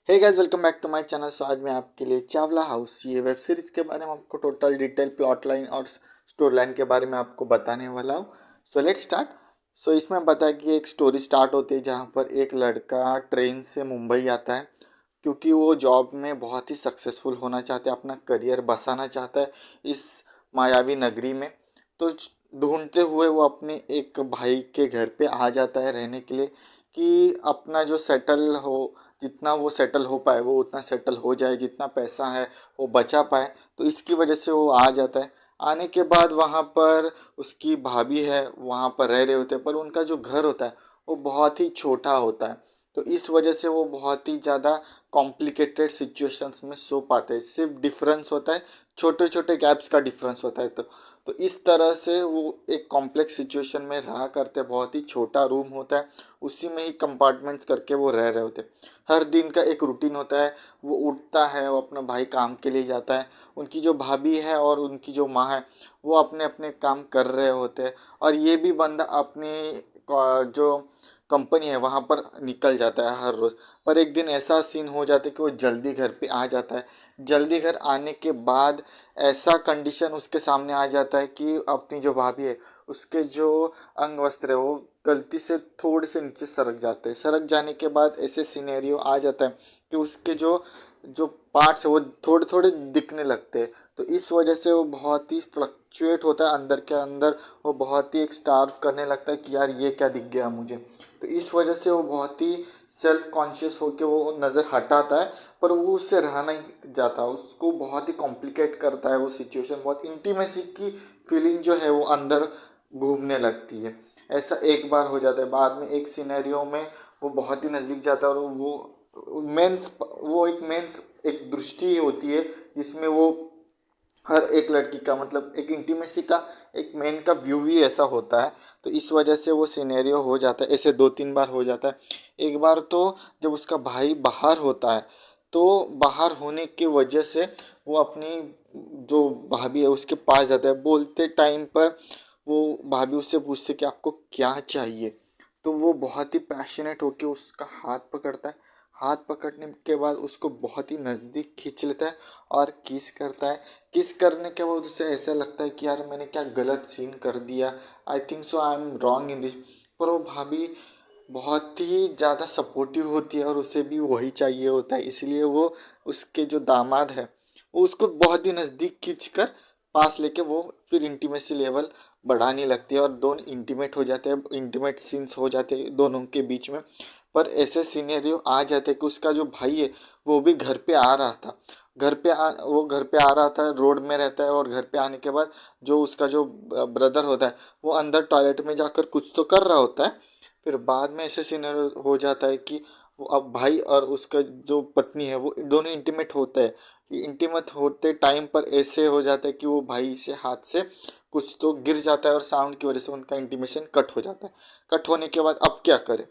Hey guys, welcome back to my channel. So आज मैं आपके लिए चावला हाउस ये वेब सीरीज़ के बारे में आपको टोटल डिटेल प्लॉट लाइन और स्टोरी लाइन के बारे में आपको बताने वाला हूँ। So let's start. सो इसमें बता कि एक स्टोरी स्टार्ट होती है जहाँ पर एक लड़का ट्रेन से मुंबई आता है, क्योंकि वो जॉब में बहुत ही सक्सेसफुल होना चाहता है, अपना करियर बसाना चाहता है इस मायावी नगरी में। तो ढूंढते हुए वो अपने एक भाई के घर पे आ जाता है रहने के लिए, कि अपना जो सेटल हो, जितना वो सेटल हो पाए वो उतना सेटल हो जाए, जितना पैसा है वो बचा पाए। तो इसकी वजह से वो आ जाता है। आने के बाद वहाँ पर उसकी भाभी है, वहाँ पर रह रहे होते हैं, पर उनका जो घर होता है वो बहुत ही छोटा होता है। तो इस वजह से वो बहुत ही ज़्यादा कॉम्प्लिकेटेड सिचुएशंस में सो पाते हैं। सिर्फ डिफरेंस होता है, छोटे छोटे गैप्स का डिफरेंस होता है। तो इस तरह से वो एक कॉम्प्लेक्स सिचुएशन में रहा करते, बहुत ही छोटा रूम होता है, उसी में ही कंपार्टमेंट्स करके वो रह रहे होते। हर दिन का एक रूटीन होता है। वो उठता है, वो अपना भाई काम के लिए जाता है, उनकी जो भाभी है और उनकी जो माँ है वो अपने अपने काम कर रहे होते हैं, और ये भी बंदा अपने जो कंपनी है वहाँ पर निकल जाता है हर रोज़। पर एक दिन ऐसा सीन हो जाता है कि वो जल्दी घर पे आ जाता है। जल्दी घर आने के बाद ऐसा कंडीशन उसके सामने आ जाता है कि अपनी जो भाभी है उसके जो अंग वस्त्र है वो गलती से थोड़े से नीचे सरक जाते हैं। सरक जाने के बाद ऐसे सिनेरियो आ जाता है कि उसके जो जो पार्ट्स है वो थोड़े थोड़े दिखने लगते हैं। तो इस वजह से वो बहुत ही फ्लक्चुएट होता है अंदर के अंदर। वो बहुत ही एक स्टार्व करने लगता है कि यार ये क्या दिख गया मुझे। तो इस वजह से वो बहुत ही सेल्फ कॉन्शियस होकर वो नज़र हटाता है, पर वो उससे रहा नहीं जाता। उसको बहुत ही कॉम्प्लिकेट करता है वो सिचुएशन। बहुत इंटीमेसी की फीलिंग जो है वो अंदर घूमने लगती है। ऐसा एक बार हो जाता है। बाद में एक सिनेरियो में वो बहुत ही नज़दीक जाता है, और वो एक मेंस एक दृष्टि होती है जिसमें वो हर एक लड़की का, मतलब एक इंटीमेसी का एक मेन का व्यू ही ऐसा होता है। तो इस वजह से वो सिनेरियो हो जाता है। ऐसे दो तीन बार हो जाता है। एक बार तो जब उसका भाई बाहर होता है, तो बाहर होने की वजह से वो अपनी जो भाभी है उसके पास जाता है। बोलते टाइम पर वो भाभी उससे पूछते कि आपको क्या चाहिए। तो वो बहुत ही पैशनेट होके उसका हाथ पकड़ता है। हाथ पकड़ने के बाद उसको बहुत ही नज़दीक खींच लेता है और किस करता है। किस करने के बाद उसे ऐसा लगता है कि यार मैंने क्या गलत सीन कर दिया, I think so I am wrong in this. पर वो भाभी बहुत ही ज़्यादा सपोर्टिव होती है और उसे भी वही चाहिए होता है, इसलिए वो उसके जो दामाद है वो उसको बहुत ही नज़दीक खींच कर पास लेके वो फिर इंटीमेसी लेवल बढ़ाने लगती है, और दोनों इंटीमेट हो जाते हैं। इंटीमेट सीन्स हो जाते हैं दोनों के बीच में। पर ऐसे सिनेरियो आ जाते हैं कि उसका जो भाई है वो भी घर पे आ रहा था। वो घर पे आ रहा था, रोड में रहता है, और घर पे आने के बाद जो उसका जो ब्रदर होता है वो अंदर टॉयलेट में जाकर कुछ तो कर रहा होता है। फिर बाद में ऐसे सिनेरियो हो जाता है कि वो अब भाई और उसका जो पत्नी है वो दोनों इंटीमेट होते हैं। इंटीमेट होते टाइम पर ऐसे हो जाता है कि वो भाई से हाथ से कुछ तो गिर जाता है, और साउंड की वजह से उनका इंटीमेशन कट हो जाता है। कट होने के बाद अब क्या करे।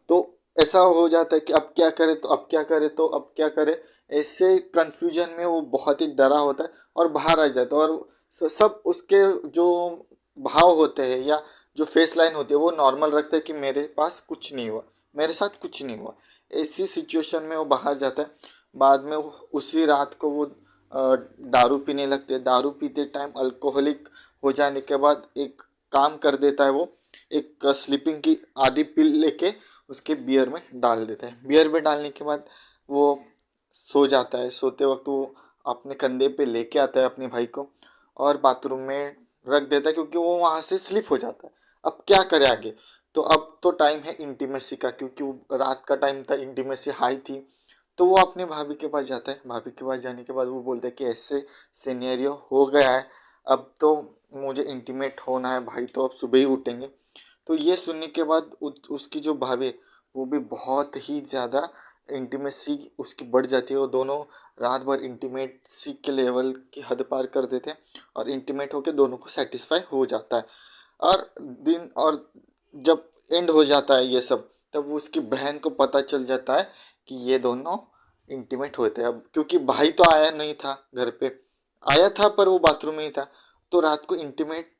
तो ऐसा हो जाता है कि अब क्या करे, तो अब क्या करे, तो अब क्या करे। ऐसे कंफ्यूजन में वो बहुत ही डरा होता है और बाहर आ जाता है। और सब उसके जो भाव होते हैं या जो फेस लाइन होती है वो नॉर्मल रखते हैं कि मेरे पास कुछ नहीं हुआ, मेरे साथ कुछ नहीं हुआ। ऐसी सिचुएशन में वो बाहर जाता है। बाद में उसी रात को वो दारू पीने लगते हैं। दारू पीते टाइम अल्कोहलिक हो जाने के बाद एक काम कर देता है वो, एक स्लीपिंग की आधी पिल लेके उसके बियर में डाल देता है। बियर में डालने के बाद वो सो जाता है। सोते वक्त वो अपने कंधे पे लेके आता है अपने भाई को और बाथरूम में रख देता है, क्योंकि वो वहाँ से स्लिप हो जाता है। अब क्या करे आगे। तो अब तो टाइम है इंटीमेसी का, क्योंकि वो रात का टाइम था, इंटीमेसी हाई थी। तो वो अपने भाभी के पास जाता है। भाभी के पास जाने के बाद वो बोलता है कि ऐसे सिनेरियो हो गया है, अब तो मुझे इंटीमेट होना है, भाई तो अब सुबह ही उठेंगे। तो ये सुनने के बाद उसकी जो भाभी है वो भी बहुत ही ज़्यादा इंटीमेसी उसकी बढ़ जाती है। वो दोनों रात भर इंटीमेसी के लेवल की हद पार कर देते हैं, और इंटीमेट होके दोनों को सेटिस्फाई हो जाता है। और जब एंड हो जाता है ये सब, तब वो उसकी बहन को पता चल जाता है कि ये दोनों इंटीमेट होते हैं। अब क्योंकि भाई तो आया नहीं था घर पे, आया था पर वो बाथरूम में ही था, तो रात को इंटीमेट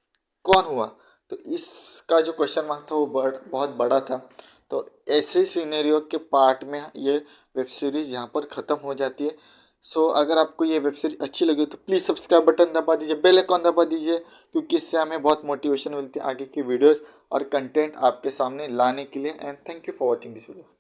कौन हुआ। तो इसका जो क्वेश्चन मार्क था वो बहुत बड़ा था। तो ऐसे सिनेरियो के पार्ट में ये वेब सीरीज़ यहाँ पर ख़त्म हो जाती है। सो अगर आपको ये वेब सीरीज अच्छी लगी तो प्लीज़ सब्सक्राइब बटन दबा दीजिए, बेल आइकन दबा दीजिए, क्योंकि इससे हमें बहुत मोटिवेशन मिलती है आगे की वीडियोस और कंटेंट आपके सामने लाने के लिए। And thank you for watching this video.